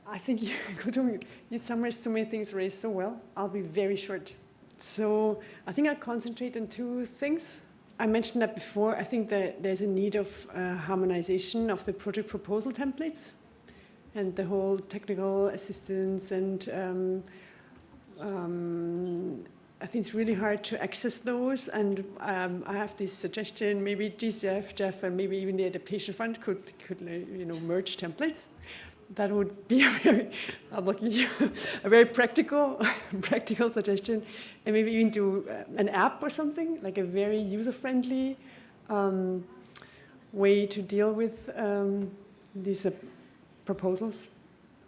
I think you summarized so many things raised so well. I'll be very short. So I think I'll concentrate on two things. I mentioned that before. I think that there's a need of harmonization of the project proposal templates and the whole technical assistance, and I think it's really hard to access those. And I have this suggestion: maybe GCF, Jeff, and maybe even the adaptation fund could merge templates. That would be a very practical suggestion, and maybe even do an app or something, like a very user-friendly way to deal with these proposals.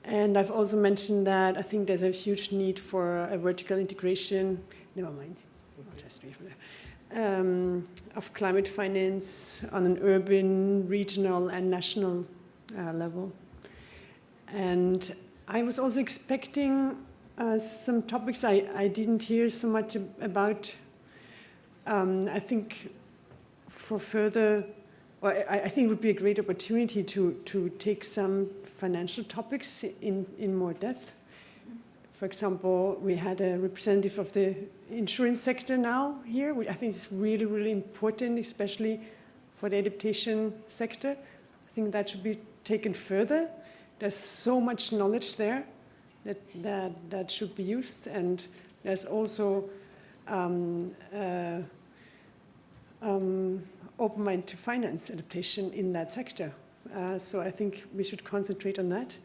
And I've also mentioned that I think there's a huge need for a vertical integration. Never mind, I'll just read from there. Of climate finance on an urban, regional, and national level. And I was also expecting some topics I didn't hear so much about. I think for further, I think it would be a great opportunity to take some financial topics in more depth. For example, we had a representative of the insurance sector now here, which I think is really, really important, especially for the adaptation sector. I think that should be taken further. There's so much knowledge there that should be used, and there's also open mind to finance adaptation in that sector. So I think we should concentrate on that.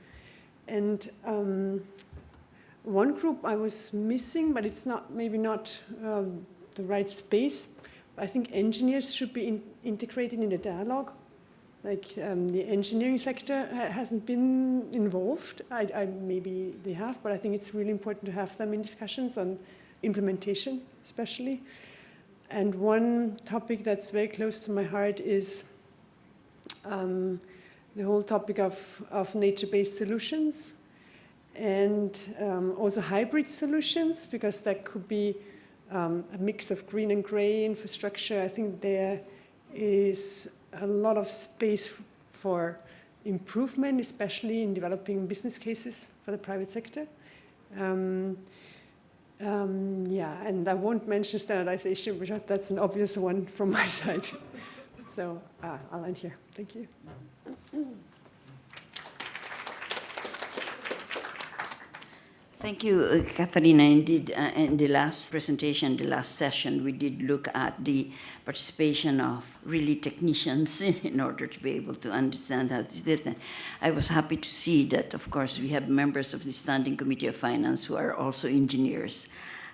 And one group I was missing, but it's maybe not the right space. I think engineers should be integrated in the dialogue. Like the engineering sector hasn't been involved. Maybe they have, but I think it's really important to have them in discussions on implementation, especially. And one topic that's very close to my heart is the whole topic of nature-based solutions, and also hybrid solutions, because that could be a mix of green and gray infrastructure. I think there is a lot of space for improvement, especially in developing business cases for the private sector. Yeah, and I won't mention standardization, because that's an obvious one from my side. So I'll end here. Thank you. Thank you, Katharina. Indeed, in the last presentation, the last session, we did look at the participation of really technicians in order to be able to understand how this did. And I was happy to see that, of course, we have members of the Standing Committee of Finance who are also engineers.